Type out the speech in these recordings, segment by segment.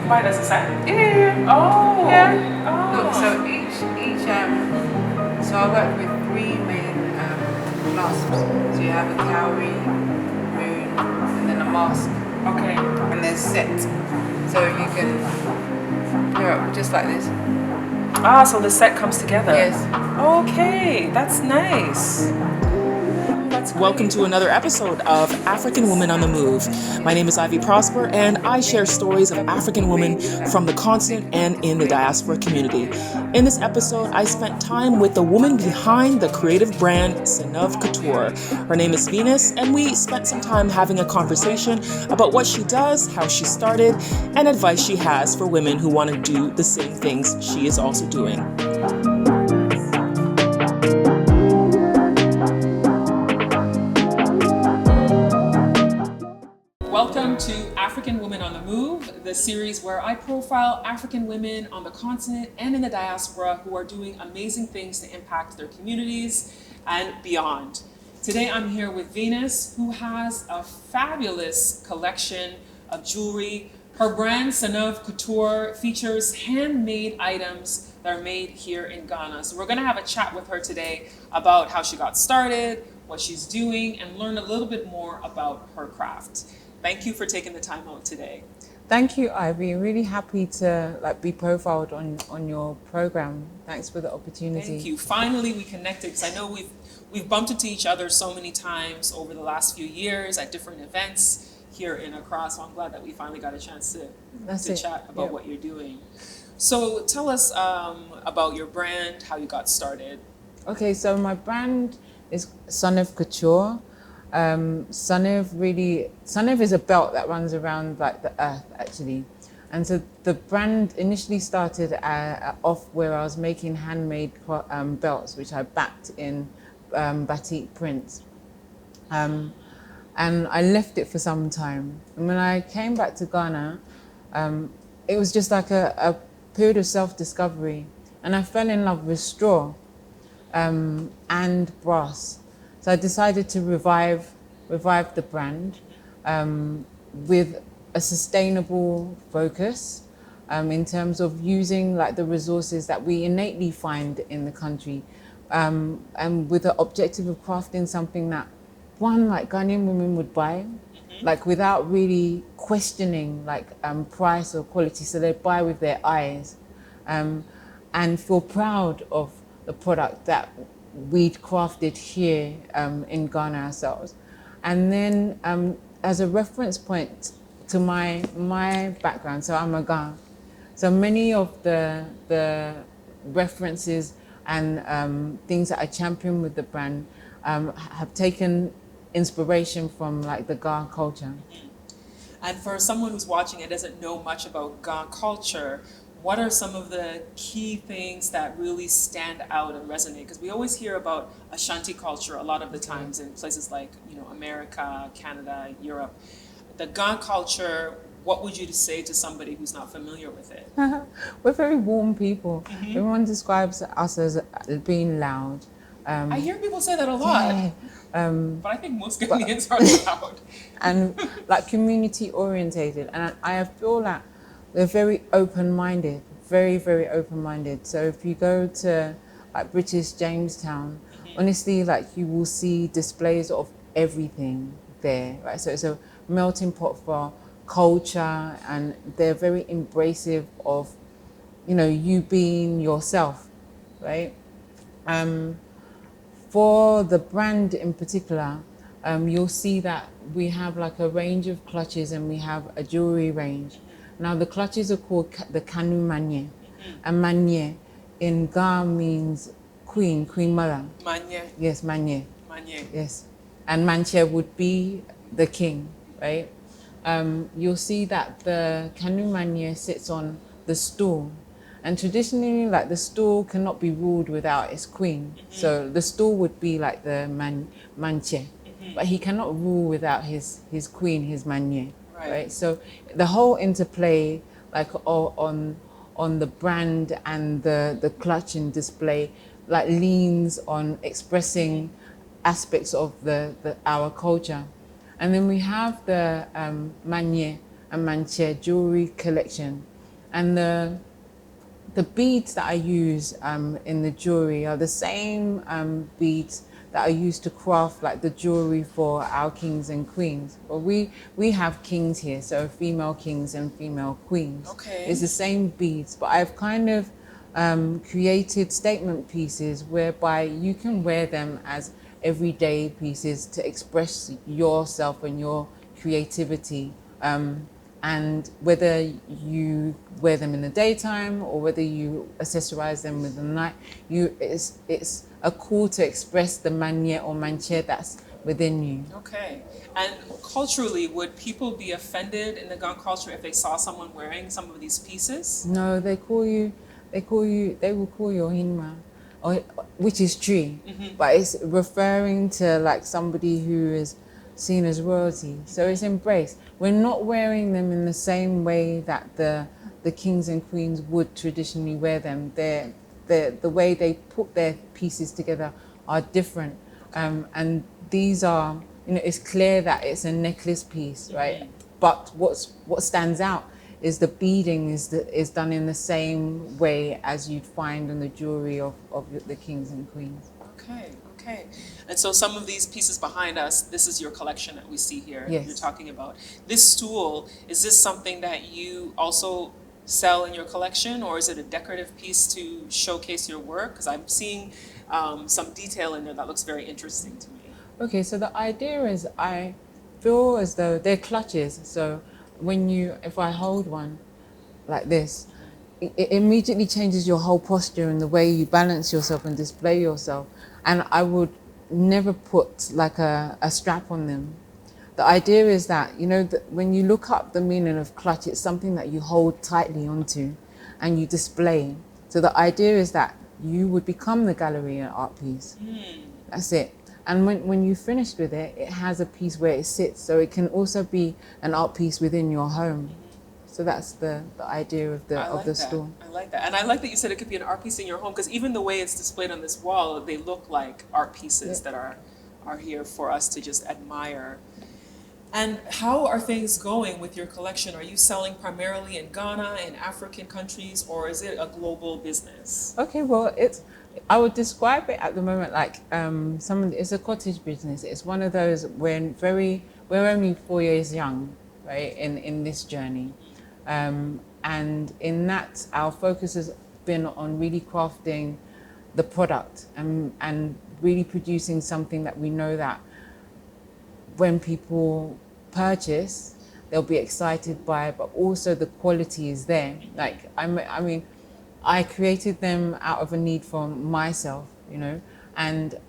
buy it as a set? Yeah. Oh. Yeah. Oh. Look, so each so I work with three main clasps. So you have a cowrie, moon, and then a mask. Okay. And there's set. So you can pair up just like this. Ah, so the set comes together. Yes. Okay, that's nice. Welcome to another episode of African Women on the Move. My name is Ivy Prosper, and I share stories of African women from the continent and in the diaspora community. In this episode, I spent time with the woman behind the creative brand Sunev Couture. Her name is Venus, and we spent some time having a conversation about what she does, how she started, and advice she has for women who want to do the same things she is also doing. Welcome to African Women on the Move, the series where I profile African women on the continent and in the diaspora who are doing amazing things to impact their communities and beyond. Today I'm here with Venus, who has a fabulous collection of jewelry. Her brand, Sunev Couture, features handmade items that are made here in Ghana. So we're going to have a chat with her today about how she got started, what she's doing, and learn a little bit more about her craft. Thank you for taking the time out today. Thank you, Ivy. Really happy to be profiled on your program. Thanks for the opportunity. Thank you. Finally, we connected because I know we've bumped into each other so many times over the last few years at different events here in Accra. So I'm glad that we finally got a chance to chat about what you're doing. So tell us about your brand, how you got started. Okay, so my brand is Sunev Couture. Sunev is a belt that runs around like the earth actually, and so the brand initially started off where I was making handmade belts which I backed in batik prints, and I left it for some time, and when I came back to Ghana, it was just like a period of self-discovery, and I fell in love with straw and brass. So I decided to revive the brand with a sustainable focus in terms of using like the resources that we innately find in the country, and with the objective of crafting something that like Ghanaian women would buy, like without really questioning price or quality. So they buy with their eyes and feel proud of the product that we'd crafted here in Ghana ourselves. And then as a reference point to my background, so I'm a Ghana. So many of the references and things that I champion with the brand have taken inspiration from like the Ghana culture. And for someone who's watching and doesn't know much about Ghana culture, what are some of the key things that really stand out and resonate? Because we always hear about Ashanti culture a lot of the times in places like America, Canada, Europe. The Ghana culture, what would you say to somebody who's not familiar with it? We're very warm people. Everyone describes us as being loud. I hear people say that a lot. Yeah. But I think most Ghanaians are loud. And like community orientated. And I feel that they're very open-minded, very, very open-minded. So if you go to like British Jamestown, honestly, like you will see displays of everything there, right? So it's a melting pot for culture, and they're very embracive of, you being yourself, right? For the brand in particular, you'll see that we have like a range of clutches and we have a jewelry range. Now the clutches are called the Kanu Manye, and Manye in Ga means queen mother. Manye. Yes, Manye. Manye. Yes, and Manche would be the king, right? You'll see that the Kanu Manye sits on the stool, and traditionally, like the stool cannot be ruled without its queen. So the stool would be like the Manche, but he cannot rule without his queen, his Manye. Right. So the whole interplay, like on the brand and the clutch and display, like leans on expressing aspects of our culture. And then we have the Manye and Manche jewelry collection, And the beads that I use in the jewelry are the same beads that I use to craft like the jewelry for our kings and queens. Well, we have kings here, so female kings and female queens. Okay. It's the same beads, but I've kind of created statement pieces whereby you can wear them as everyday pieces to express yourself and your creativity. And whether you wear them in the daytime or whether you accessorize them with the night, it's a call to express the manière or mancher that's within you. Okay. And culturally, would people be offended in the Ghana culture if they saw someone wearing some of these pieces? No, they will call you Hinma, or, which is true, but it's referring to like somebody who is seen as royalty. So it's embraced. We're not wearing them in the same way that the kings and queens would traditionally wear them. The way they put their pieces together are different. And these are, it's clear that it's a necklace piece, right? But what stands out is the beading is done in the same way as you'd find in the jewelry of the kings and queens. Okay, okay. And so some of these pieces behind us, this is your collection that we see here. Yes. You're talking about. This stool, is this something that you also sell in your collection, or is it a decorative piece to showcase your work? Because I'm seeing some detail in there that looks very interesting to me. Okay, so the idea is I feel as though they're clutches. So if I hold one like this, it immediately changes your whole posture and the way you balance yourself and display yourself. And I would never put like a strap on them. The idea is that, when you look up the meaning of clutch, it's something that you hold tightly onto and you display. So the idea is that you would become the gallery and art piece. That's it. And when you finished with it, it has a piece where it sits. So it can also be an art piece within your home. So that's the idea of the store. I like that. And I like that you said it could be an art piece in your home, because even the way it's displayed on this wall, they look like art pieces that are here for us to just admire. And how are things going with your collection? Are you selling primarily in Ghana and African countries, or is it a global business? Okay, well, I would describe it at the moment like it's a cottage business. It's one of those we're only 4 years young, right, in this journey. And in that, our focus has been on really crafting the product and really producing something that we know that when people purchase, they'll be excited by, but also the quality is there. Like, I created them out of a need for myself, and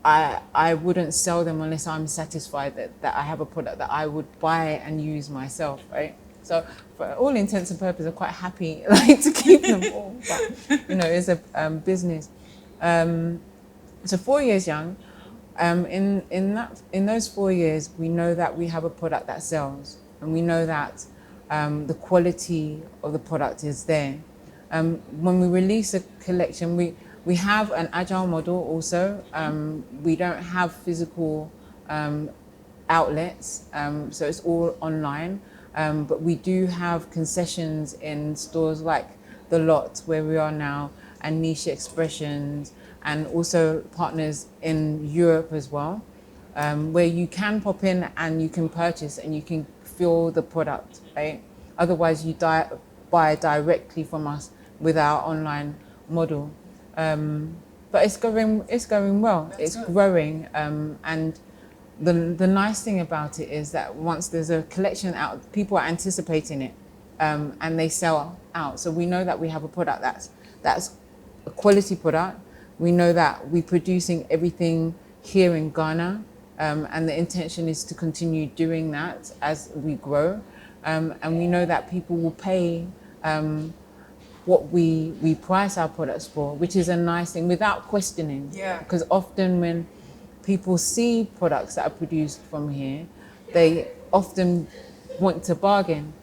I wouldn't sell them unless I'm satisfied that I have a product that I would buy and use myself, right? So for all intents and purposes, I'm quite happy to keep them all, but it's a business. So 4 years young. In those 4 years, we know that we have a product that sells, and we know that the quality of the product is there. When we release a collection, we have an agile model also. We don't have physical outlets, so it's all online. But we do have concessions in stores like The Lot, where we are now, and Niche Expressions, and also partners in Europe as well, where you can pop in and you can purchase and you can feel the product, right? Otherwise, you buy directly from us with our online model. But it's going well. That's it's good. growing, and the nice thing about it is that once there's a collection out, people are anticipating it, and they sell out. So we know that we have a product that's a quality product. We know that we're producing everything here in Ghana, and the intention is to continue doing that as we grow. And we know that people will pay what we price our products for, which is a nice thing, without questioning. Yeah. Because often when people see products that are produced from here, they often want to bargain.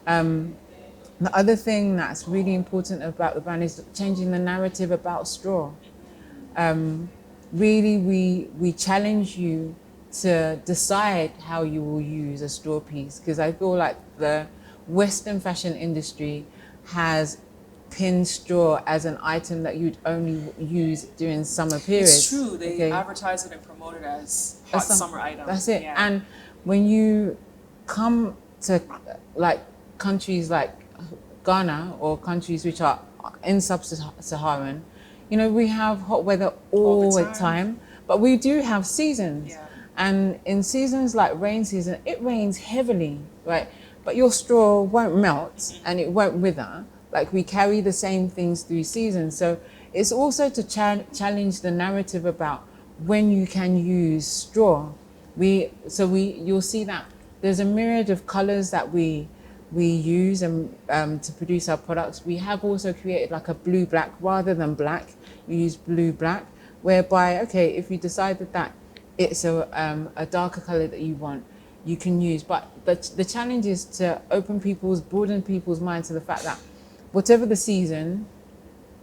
The other thing that's really important about the brand is changing the narrative about straw. Really, we challenge you to decide how you will use a straw piece, because I feel like the Western fashion industry has pin straw as an item that you'd only use during summer periods. It's true. They okay? advertise it and promote it as hot That's summer item. That's it. Yeah. And when you come to like countries like Ghana or countries which are in sub-Saharan, you know, we have hot weather all the time, but we do have seasons. Yeah. And in seasons like rain season, it rains heavily, right? But your straw won't melt and it won't wither. Like, we carry the same things through seasons. So it's also to challenge the narrative about when you can use straw. You'll see that there's a myriad of colors that we use to produce our products. We have also created like a blue-black rather than black. We use blue-black, whereby, okay, if you decided that it's a darker color that you want, you can use. But the challenge is to broaden people's minds to the fact that whatever the season,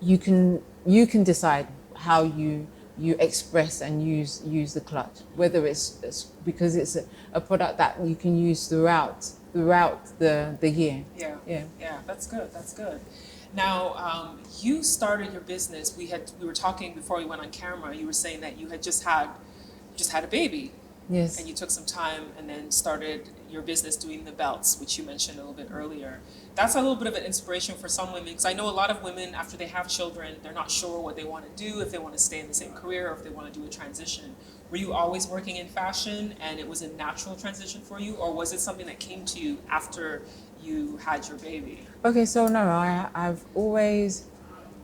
you can decide how you express and use the clutch, whether it's because it's a product that you can use throughout the year. Yeah, that's good. Now, you started your business. We were talking before we went on camera. You were saying that you had just had a baby. Yes. And you took some time and then started your business doing the belts, which you mentioned a little bit earlier. That's a little bit of an inspiration for some women, because I know a lot of women, after they have children, they're not sure what they want to do, if they want to stay in the same career or if they want to do a transition. Were you always working in fashion and it was a natural transition for you, or was it something that came to you after you had your baby? Okay, so no, I've always...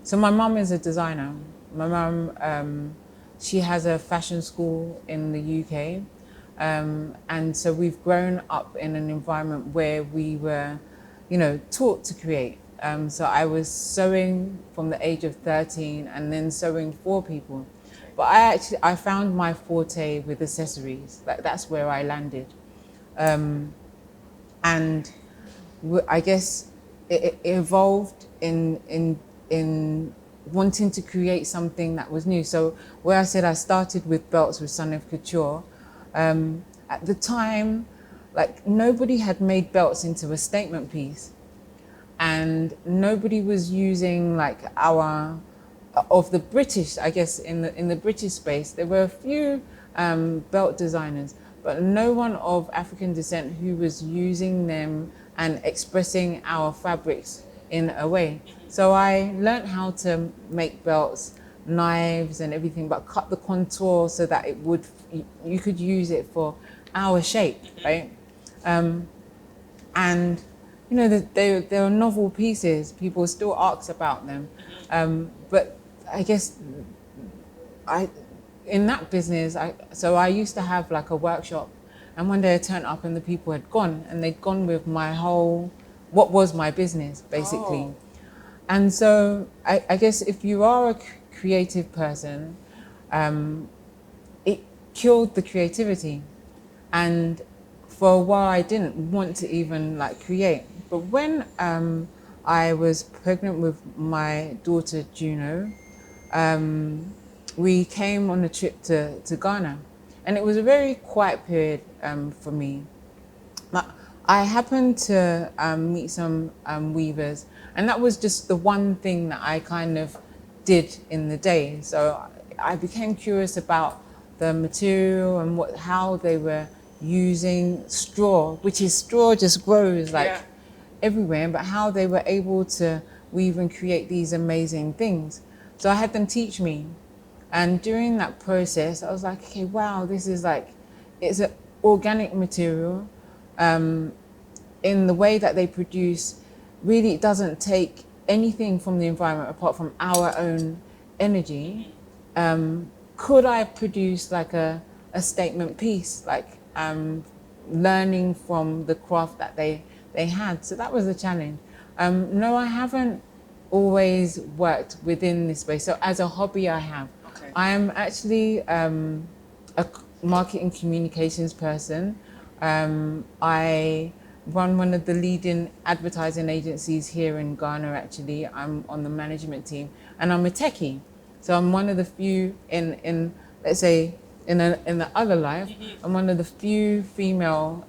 So my mum is a designer. My mum, she has a fashion school in the UK. And so we've grown up in an environment where we were, you know, taught to create. So I was sewing from the age of 13 and then sewing for people. But I found my forte with accessories. That's where I landed. And I guess it evolved in wanting to create something that was new. So where I said I started with belts with Sunev Couture, at the time, like, nobody had made belts into a statement piece, and nobody was using like of the British, I guess, in the British space. There were a few belt designers, but no one of African descent who was using them and expressing our fabrics in a way. So I learned how to make belts, knives and everything, but cut the contour so that you could use it for our shape, right? And you know, they are novel pieces. People still ask about them, but I guess in that business, I used to have like a workshop, and one day I turned up and the people had gone, and they'd gone with what was my business, basically. Oh. And so I guess if you are a creative person, it killed the creativity. And for a while I didn't want to even like create. But when I was pregnant with my daughter Juno, we came on a trip to Ghana. And it was a very quiet period for me. I happened to meet some weavers, and that was just the one thing that I kind of did in the day. So I became curious about the material and how they were using straw, which is straw just grows like everywhere, but how they were able to weave and create these amazing things. So I had them teach me. And during that process, I was like, okay, wow, this is like, it's an organic material. In the way that they produce, really it doesn't take anything from the environment apart from our own energy. Could I produce like a statement piece, like learning from the craft that they had? So that was the challenge. No, I haven't always worked within this space. So as a hobby, I have. Okay. I am actually a marketing communications person. I run one of the leading advertising agencies here in Ghana, actually. I'm on the management team, and I'm a techie. So I'm one of the few in let's say, in the other life, I'm one of the few females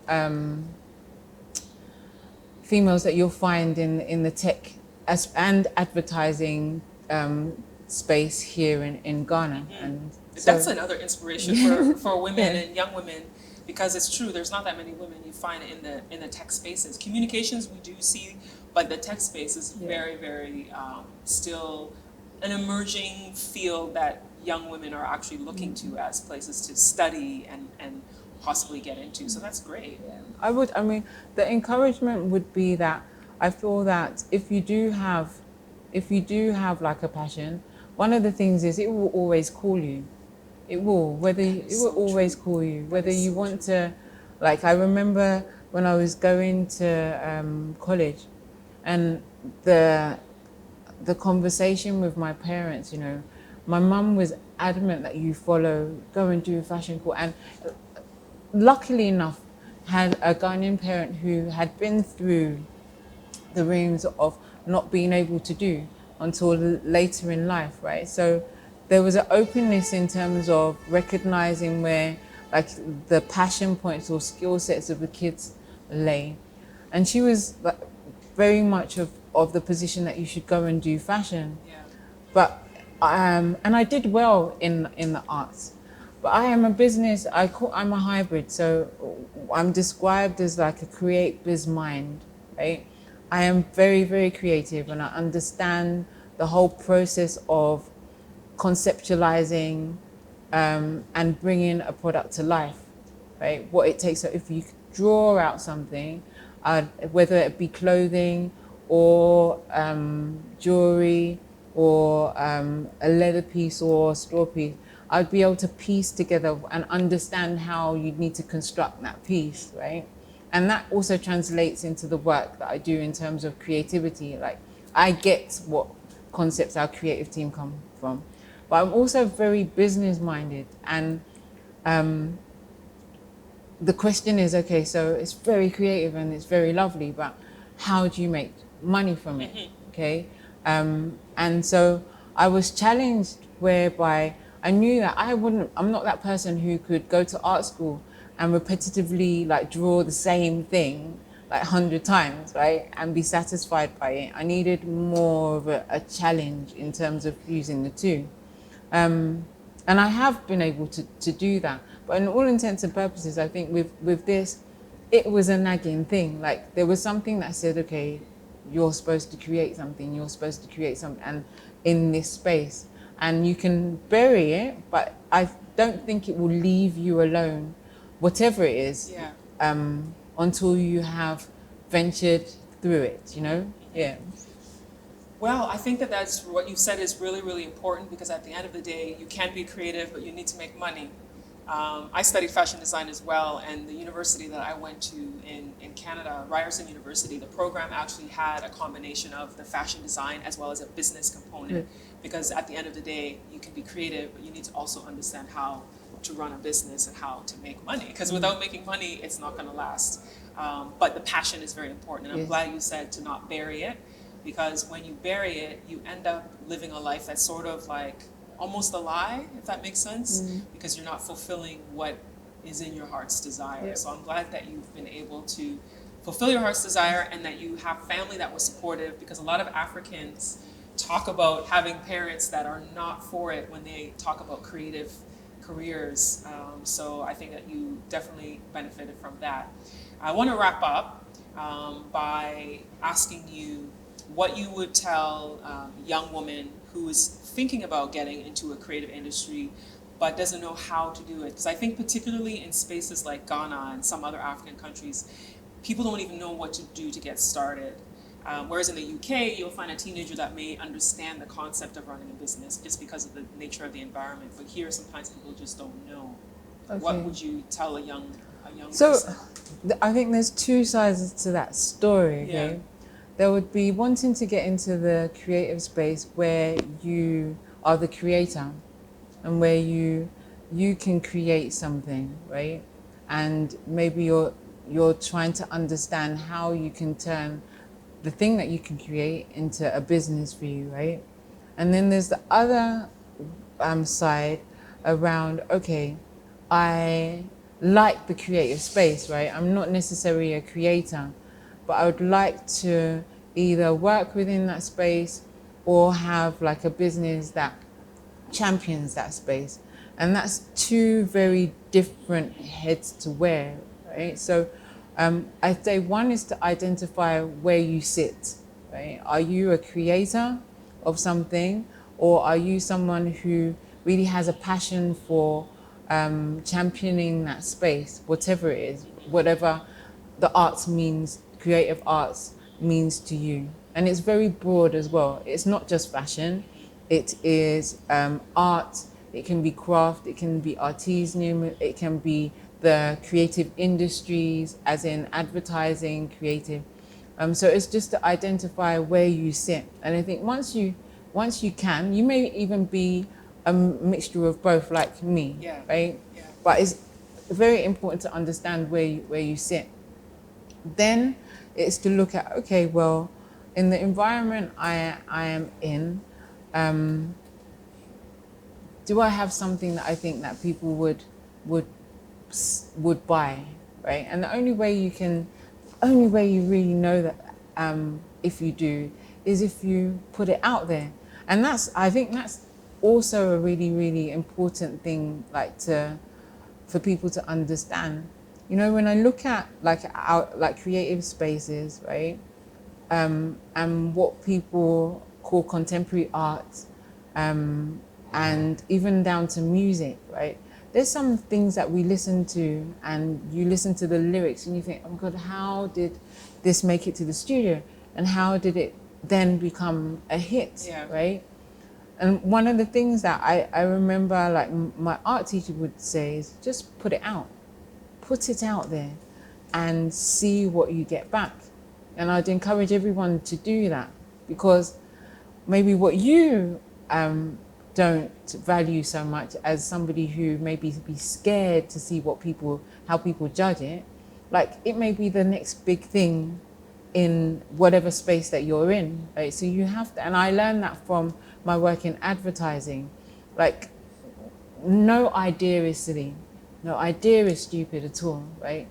that you'll find in the tech and advertising space here in Ghana. And so, that's another inspiration for women and young women, because it's true, there's not that many women you find in the tech spaces. Communications we do see, but the tech space is very, very still an emerging field that young women are actually looking to as places to study and possibly get into. So that's great. I mean, the encouragement would be that I feel that if you do have like a passion, one of the things is it will always call you. It will, it will always call you, whether you want to, like I remember when I was going to college, and the conversation with my parents, you know, my mum was adamant that you go and do a fashion course, and luckily enough, had a Ghanaian parent who had been through the rooms of not being able to do until later in life, right? So there was an openness in terms of recognizing where like the passion points or skill sets of the kids lay. And she was like, very much of the position that you should go and do fashion. Yeah. But and I did well in the arts. But I am I'm a hybrid, so I'm described as like a create biz mind, right? I am very, very creative, and I understand the whole process of conceptualizing and bringing a product to life, right? What it takes. So if you draw out something, whether it be clothing or jewelry or a leather piece or a straw piece, I'd be able to piece together and understand how you need to construct that piece, right? And that also translates into the work that I do in terms of creativity. Like, I get what concepts our creative team come from, but I'm also very business minded. And the question is, okay, so it's very creative and it's very lovely, but how do you make money from it? Okay. And so I was challenged whereby I knew that I'm not that person who could go to art school and repetitively like draw the same thing like 100 times, right? And be satisfied by it. I needed more of a challenge in terms of fusing the two. And I have been able to do that. But in all intents and purposes, I think with this, it was a nagging thing. Like there was something that said, okay, you're supposed to create something, and in this space. And you can bury it, but I don't think it will leave you alone, whatever it is, until you have ventured through it, you know? Yeah. Well, I think that's what you said is really, really important, because at the end of the day, you can be creative, but you need to make money. I studied fashion design as well, and the university that I went to in Canada, Ryerson University, the program actually had a combination of the fashion design as well as a business component, because at the end of the day, you can be creative, but you need to also understand how to run a business and how to make money, because without making money, it's not going to last. But the passion is very important, and I'm glad you said to not bury it, because when you bury it, you end up living a life that's sort of like almost a lie, if that makes sense, because you're not fulfilling what is in your heart's desire. Yep. So I'm glad that you've been able to fulfill your heart's desire, and that you have family that was supportive, because a lot of Africans talk about having parents that are not for it when they talk about creative careers. So I think that you definitely benefited from that. I want to wrap up by asking you what you would tell a young woman who is thinking about getting into a creative industry but doesn't know how to do it. Because I think particularly in spaces like Ghana and some other African countries, people don't even know what to do to get started. Whereas in the UK, you'll find a teenager that may understand the concept of running a business just because of the nature of the environment. But here, sometimes people just don't know. Okay. What would you tell a young person? I think there's two sides to that story, okay? Yeah. There would be wanting to get into the creative space where you are the creator and where you can create something, right? And maybe you're trying to understand how you can turn the thing that you can create into a business for you, right? And then there's the other side around, okay, I like the creative space, right? I'm not necessarily a creator, but I would like to either work within that space or have like a business that champions that space. And that's two very different heads to wear, right? So I'd say one is to identify where you sit, right? Are you a creator of something, or are you someone who really has a passion for championing that space, whatever it is, whatever the arts means, creative arts means to you. And it's very broad as well. It's not just fashion. It is art, it can be craft, it can be artisanal, it can be the creative industries, as in advertising, creative. So it's just to identify where you sit. And I think once you can, you may even be a mixture of both, like me, right? Yeah. But it's very important to understand where you sit. Then it's to look at, okay, well, in the environment I am in, do I have something that I think that people would buy, right? And the only way you really know that if you do is if you put it out there. And I think that's also a really, really important thing, for people to understand. You know, when I look at like creative spaces, right, and what people call contemporary art, and even down to music, right? There's some things that we listen to, and you listen to the lyrics and you think, oh God, how did this make it to the studio? And how did it then become a hit, right? And one of the things that I remember, like my art teacher would say, is just put it out there and see what you get back. And I'd encourage everyone to do that, because maybe what you don't value so much as somebody who maybe be scared to see how people judge it, like it may be the next big thing in whatever space that you're in, right? So you have to, and I learned that from my work in advertising, like no idea is silly, no idea is stupid at all, right?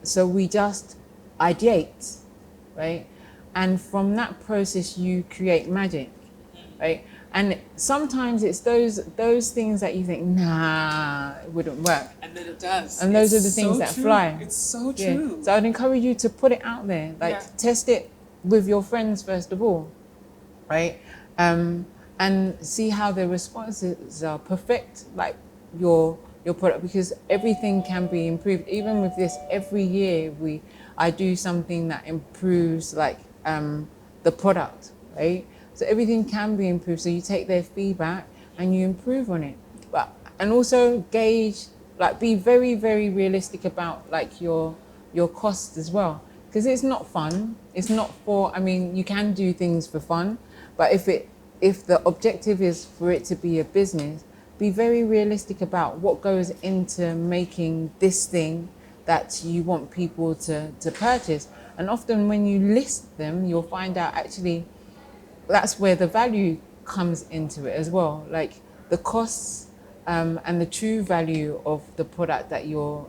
So we just ideate, right? And from that process, you create magic, right? And sometimes it's those things that you think, nah, it wouldn't work. And then it does. And those are the things that fly. It's so true. Yeah. So I'd encourage you to put it out there, test it with your friends first of all, right? And see how the responses are. Perfect like your product, because everything can be improved. Even with this, every year I do something that improves the product, right? So everything can be improved. So you take their feedback and you improve on it. And also gauge, be very, very realistic about your costs as well. Because it's not fun. It's not you can do things for fun, but if the objective is for it to be a business, be very realistic about what goes into making this thing that you want people to purchase. And often when you list them, you'll find out actually that's where the value comes into it as well. Like the costs and the true value of the product that you're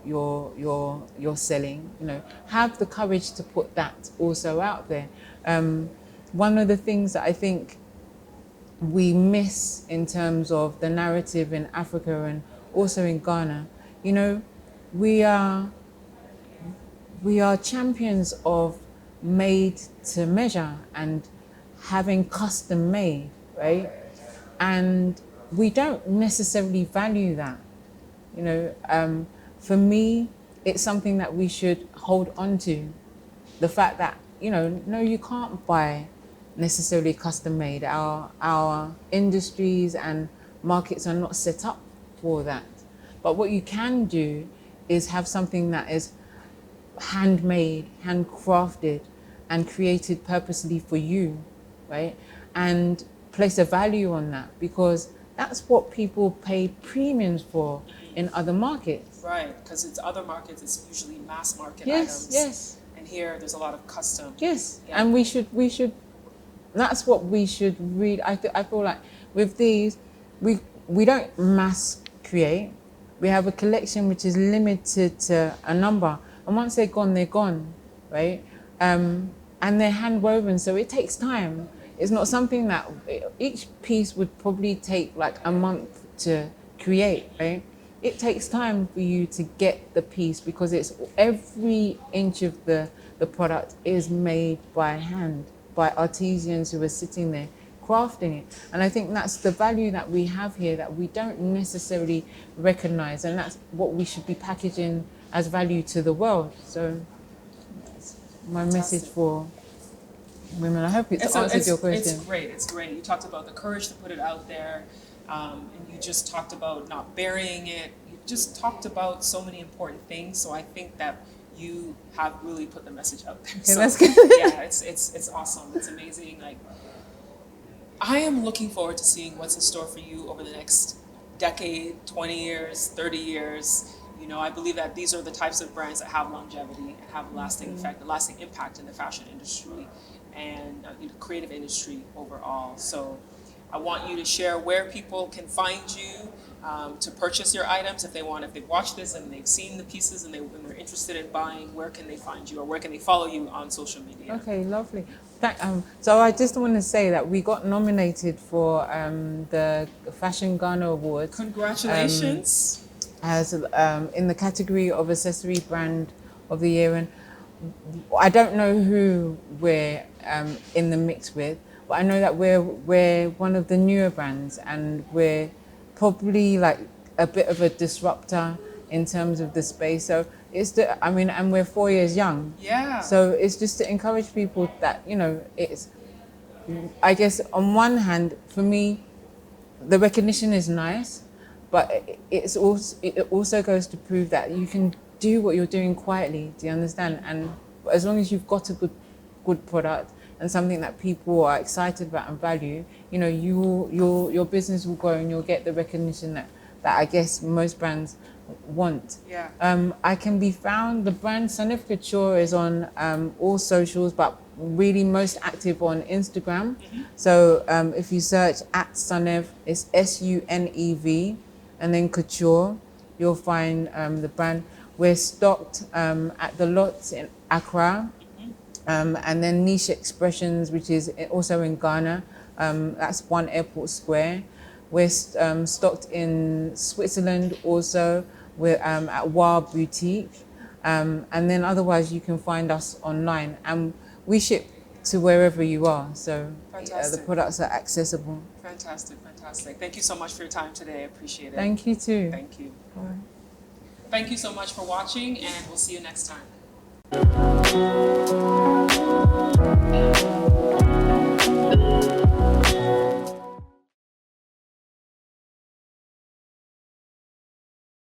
selling. Have the courage to put that also out there. One of the things that I think we miss in terms of the narrative in Africa and also in Ghana, we are champions of made to measure and having custom made, right? And we don't necessarily value that. For me, it's something that we should hold on to. The fact that, no, you can't buy necessarily custom made. Our industries and markets are not set up for that. But what you can do is have something that is handmade, handcrafted, and created purposely for you, right? And place a value on that, because that's what people pay premiums for in other markets. Right, because it's other markets, it's usually mass market items. Yes. And here, there's a lot of custom. Yes, yeah. And we should. That's what we should read. I feel like with these, we don't mass create. We have a collection which is limited to a number, and once they're gone, right? and they're hand woven, so it takes time. It's not something that each piece would probably take like a month to create, right? It takes time for you to get the piece because it's every inch of the product is made by hand, by artisans who are sitting there crafting it. And I think that's the value that we have here that we don't necessarily recognize, and that's what we should be packaging as value to the world. So that's my message for women. I hope it's answered your question. It's great. You talked about the courage to put it out there, and you just talked about not burying it. You just talked about so many important things. So I think that you have really put the message out there. Okay, so, that's good. Yeah, it's awesome. It's amazing. Like, I am looking forward to seeing what's in store for you over the next decade, 20 years, 30 years. You know, I believe that these are the types of brands that have longevity and have a lasting effect, a lasting impact in the fashion industry and creative industry overall. So I want you to share where people can find you to purchase your items. If they've watched this and they've seen the pieces and they're interested in buying, where can they find you or where can they follow you on social media? Okay, lovely. So I just want to say that we got nominated for the Fashion Ghana Award. Congratulations. As in the category of accessory brand of the year, and I don't know who we're in the mix with, but I know that we're one of the newer brands, and we're probably like a bit of a disruptor in terms of the space. So and we're 4 years young. Yeah. So it's just to encourage people that, you know, it's, I guess on one hand, for me, the recognition is nice, but it also goes to prove that you can do what you're doing quietly. Do you understand? And as long as you've got a good product and something that people are excited about and value, you know, your business will grow and you'll get the recognition that I guess most brands want. Yeah. I can be found, the brand Sunev Couture is on all socials, but really most active on Instagram. Mm-hmm. So if you search at Sunev, it's SUNEV, and then Couture, you'll find the brand. We're stocked at the Lots in Accra, and then Niche Expressions, which is also in Ghana. That's One Airport Square. We're stocked in Switzerland also. We're at Wa Boutique. And then otherwise you can find us online. And we ship to wherever you are. So the products are accessible. Fantastic. Thank you so much for your time today. I appreciate it. Thank you too. Thank you. Bye. Thank you so much for watching, and we'll see you next time.